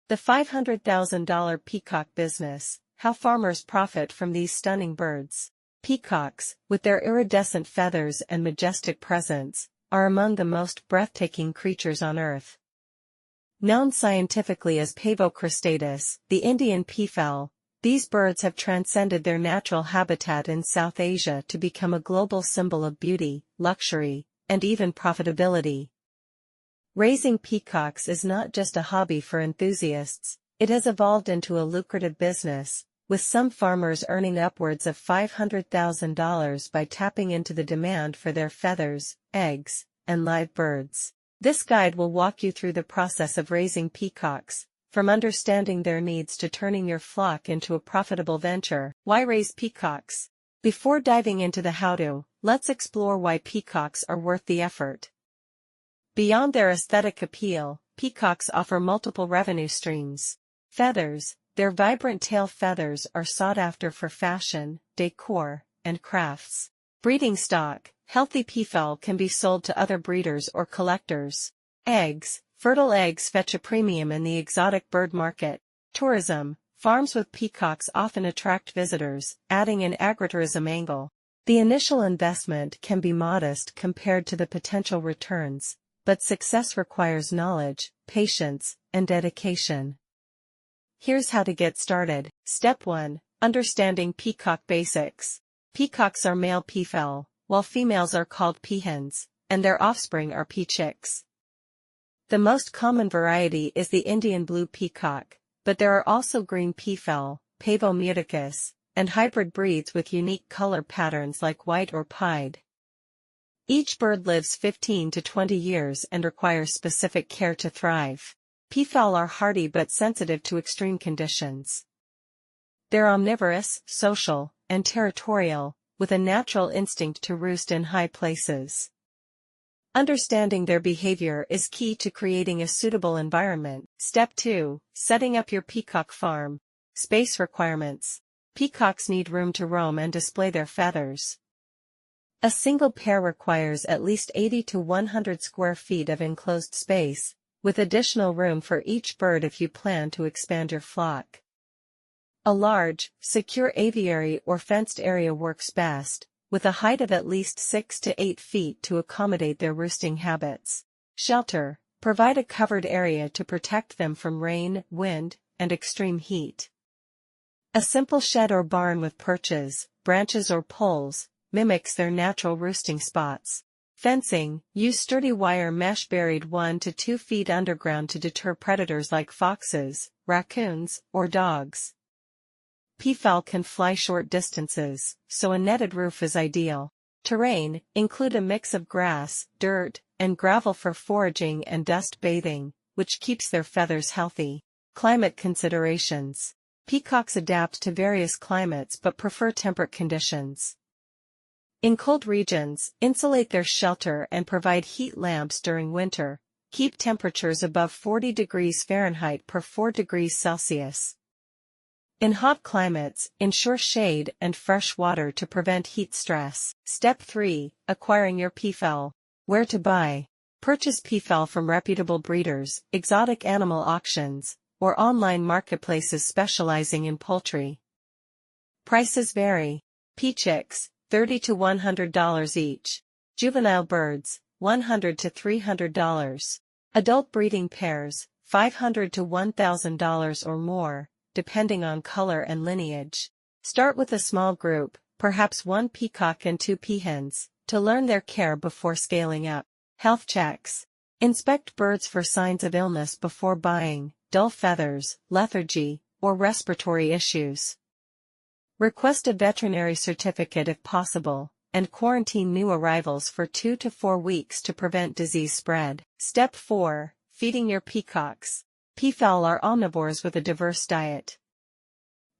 The $500,000 peacock business, how farmers profit from these stunning birds. Peacocks, with their iridescent feathers and majestic presence, are among the most breathtaking creatures on Earth. Known scientifically as Pavocristatus, the Indian peafowl, these birds have transcended their natural habitat in South Asia to become a global symbol of beauty, luxury, and even profitability. Raising peacocks is not just a hobby for enthusiasts, it has evolved into a lucrative business, with some farmers earning upwards of $500,000 by tapping into the demand for their feathers, eggs, and live birds. This guide will walk you through the process of raising peacocks, from understanding their needs to turning your flock into a profitable venture. Why raise peacocks? Before diving into the how-to, let's explore why peacocks are worth the effort. Beyond their aesthetic appeal, peacocks offer multiple revenue streams. Feathers. Their vibrant tail feathers are sought after for fashion, decor, and crafts. Breeding stock. Healthy peafowl can be sold to other breeders or collectors. Eggs. Fertile eggs fetch a premium in the exotic bird market. Tourism. Farms with peacocks often attract visitors, adding an agritourism angle. The initial investment can be modest compared to the potential returns, but success requires knowledge, patience, and dedication. Here's how to get started. Step 1. Understanding peacock basics. Peacocks are male peafowl, while females are called peahens, and their offspring are peachicks. The most common variety is the Indian blue peacock, but there are also green peafowl, Pavo muticus, and hybrid breeds with unique color patterns like white or pied. Each bird lives 15 to 20 years and requires specific care to thrive. Peafowl are hardy but sensitive to extreme conditions. They're omnivorous, social, and territorial, with a natural instinct to roost in high places. Understanding their behavior is key to creating a suitable environment. Step 2. Setting up your peacock farm. Space requirements. Peacocks need room to roam and display their feathers. A single pair requires at least 80 to 100 square feet of enclosed space, with additional room for each bird if you plan to expand your flock. A large, secure aviary or fenced area works best, with a height of at least 6 to 8 feet to accommodate their roosting habits. Shelter. Provide a covered area to protect them from rain, wind, and extreme heat. A simple shed or barn with perches, branches or poles, mimics their natural roosting spots. Fencing. Use sturdy wire mesh buried 1 to 2 feet underground to deter predators like foxes, raccoons, or dogs. Peafowl can fly short distances, so a netted roof is ideal. Terrain. Include a mix of grass, dirt, and gravel for foraging and dust bathing, which keeps their feathers healthy. Climate considerations. Peacocks adapt to various climates but prefer temperate conditions. In cold regions, insulate their shelter and provide heat lamps during winter. Keep temperatures above 40 degrees Fahrenheit per 4 degrees Celsius. In hot climates, ensure shade and fresh water to prevent heat stress. Step 3. Acquiring your peafowl. Where to buy. Purchase peafowl from reputable breeders, exotic animal auctions, or online marketplaces specializing in poultry. Prices vary. Peachicks, $30 to $100 each. Juvenile birds, $100 to $300. Adult breeding pairs, $500 to $1,000 or more, depending on color and lineage. Start with a small group, perhaps 1 peacock and 2 peahens, to learn their care before scaling up. Health checks. Inspect birds for signs of illness before buying, dull feathers, lethargy, or respiratory issues. Request a veterinary certificate if possible, and quarantine new arrivals for 2 to 4 weeks to prevent disease spread. Step 4. Feeding your peacocks. Peafowl are omnivores with a diverse diet.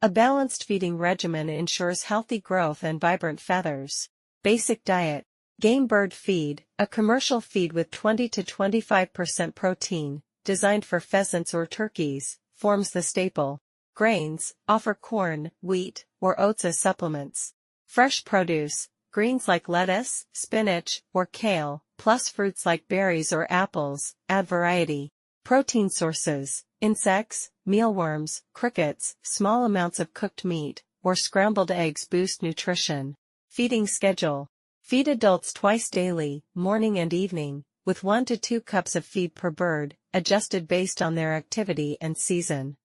A balanced feeding regimen ensures healthy growth and vibrant feathers. Basic diet. Game bird feed, a commercial feed with 20 to 25% protein, designed for pheasants or turkeys, forms the staple. Grains, offer corn, wheat, or oats as supplements. Fresh produce, greens like lettuce, spinach, or kale, plus fruits like berries or apples, add variety. Protein sources, insects, mealworms, crickets, small amounts of cooked meat, or scrambled eggs boost nutrition. Feeding schedule. Feed adults twice daily, morning and evening, with 1 to 2 cups of feed per bird, adjusted based on their activity and season.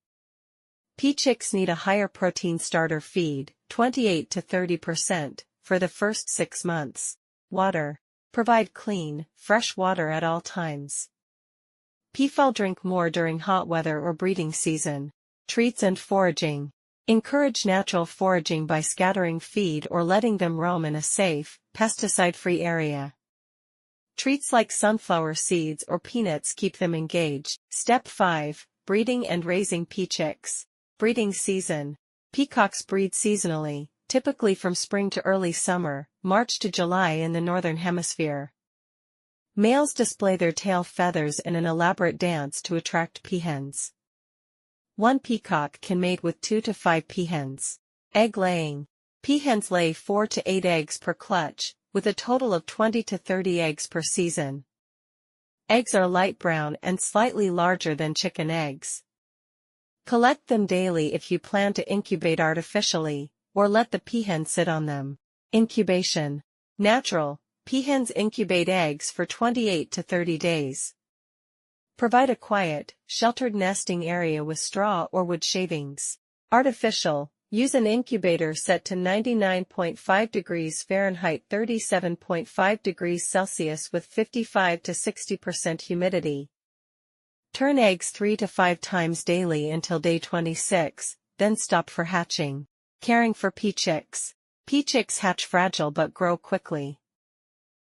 Pea chicks need a higher protein starter feed, 28 to 30%, for the first 6 months. Water. Provide clean, fresh water at all times. Peafowl drink more during hot weather or breeding season. Treats and foraging. Encourage natural foraging by scattering feed or letting them roam in a safe, pesticide-free area. Treats like sunflower seeds or peanuts keep them engaged. Step 5. Breeding and raising pea chicks. Breeding season. Peacocks breed seasonally, typically from spring to early summer, March to July in the northern hemisphere. Males display their tail feathers in an elaborate dance to attract peahens. One peacock can mate with 2 to 5 peahens. Egg laying. Peahens lay 4 to 8 eggs per clutch, with a total of 20 to 30 eggs per season. Eggs are light brown and slightly larger than chicken eggs. Collect them daily if you plan to incubate artificially, or let the peahen sit on them. Incubation. Natural. Peahens incubate eggs for 28 to 30 days. Provide a quiet, sheltered nesting area with straw or wood shavings. Artificial. Use an incubator set to 99.5 degrees Fahrenheit 37.5 degrees Celsius with 55 to 60% humidity. Turn eggs 3 to 5 times daily until day 26, then stop for hatching. Caring for pea chicks. Pea chicks hatch fragile but grow quickly.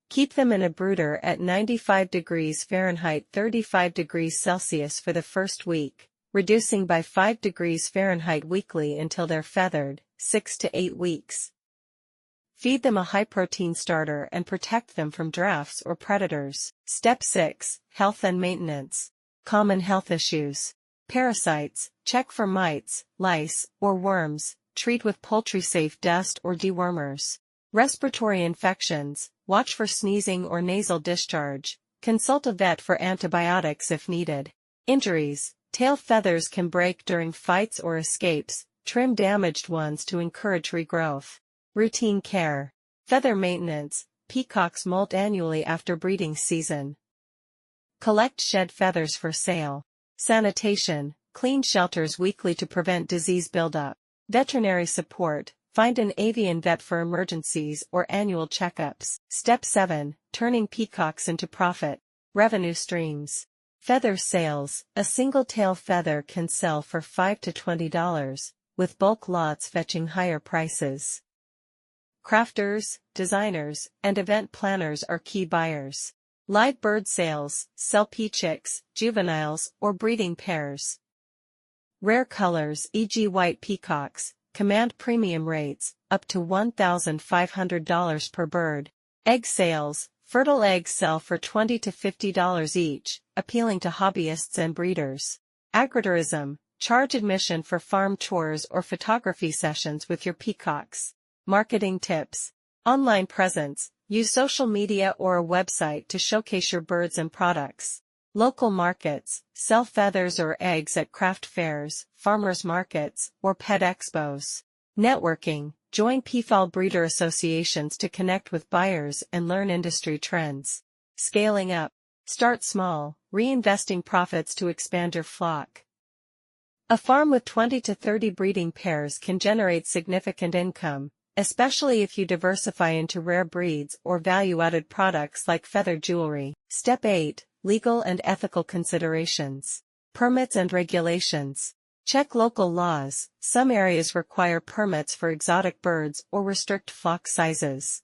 Keep them in a brooder at 95 degrees Fahrenheit 35 degrees Celsius for the first week, reducing by 5 degrees Fahrenheit weekly until they're feathered, 6 to 8 weeks. Feed them a high-protein starter and protect them from drafts or predators. Step 6. Health and maintenance. Common health issues. Parasites. Check for mites, lice, or worms. Treat with poultry-safe dust or dewormers. Respiratory infections. Watch for sneezing or nasal discharge. Consult a vet for antibiotics if needed. Injuries. Tail feathers can break during fights or escapes. Trim damaged ones to encourage regrowth. Routine care. Feather maintenance. Peacocks molt annually after breeding season. Collect shed feathers for sale. Sanitation. Clean shelters weekly to prevent disease buildup. Veterinary support. Find an avian vet for emergencies or annual checkups. Step 7. Turning peacocks into profit. Revenue streams. Feather sales. A single tail feather can sell for $5 to $20, with bulk lots fetching higher prices. Crafters, designers, and event planners are key buyers. Live bird sales. Sell pea chicks, juveniles, or breeding pairs. Rare colors, e.g. white peacocks, command premium rates, up to $1,500 per bird. Egg sales. Fertile eggs sell for $20 to $50 each, appealing to hobbyists and breeders. Agritourism. Charge admission for farm tours or photography sessions with your peacocks. Marketing tips. Online presence. Use social media or a website to showcase your birds and products. Local markets. Sell feathers or eggs at craft fairs, farmers markets, or pet expos. Networking. Join peafowl breeder associations to connect with buyers and learn industry trends. Scaling up. Start small, reinvesting profits to expand your flock. A farm with 20 to 30 breeding pairs can generate significant income, especially if you diversify into rare breeds or value-added products like feather jewelry. Step 8. Legal and ethical considerations. Permits and regulations. Check local laws. Some areas require permits for exotic birds or restrict flock sizes.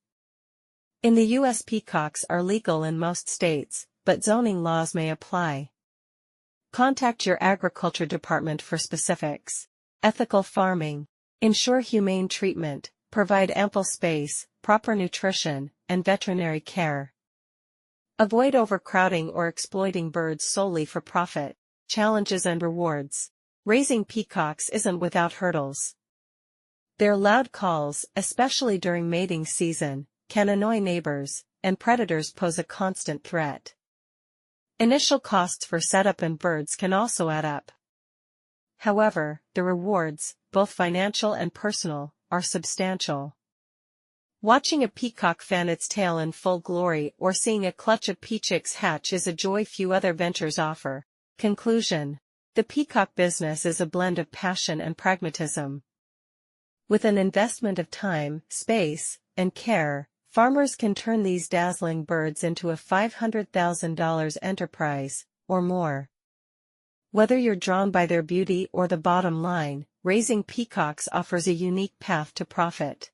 In the U.S., peacocks are legal in most states, but zoning laws may apply. Contact your agriculture department for specifics. Ethical farming. Ensure humane treatment, provide ample space, proper nutrition, and veterinary care. Avoid overcrowding or exploiting birds solely for profit. Challenges and rewards. Raising peacocks isn't without hurdles. Their loud calls, especially during mating season, can annoy neighbors, and predators pose a constant threat. Initial costs for setup and birds can also add up. However, the rewards, both financial and personal, are substantial. Watching a peacock fan its tail in full glory or seeing a clutch of peachicks hatch is a joy few other ventures offer. Conclusion: the peacock business is a blend of passion and pragmatism. With an investment of time, space, and care, farmers can turn these dazzling birds into a $500,000 enterprise, or more. Whether you're drawn by their beauty or the bottom line, raising peacocks offers a unique path to profit.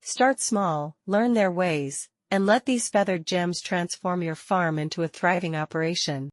Start small, learn their ways, and let these feathered gems transform your farm into a thriving operation.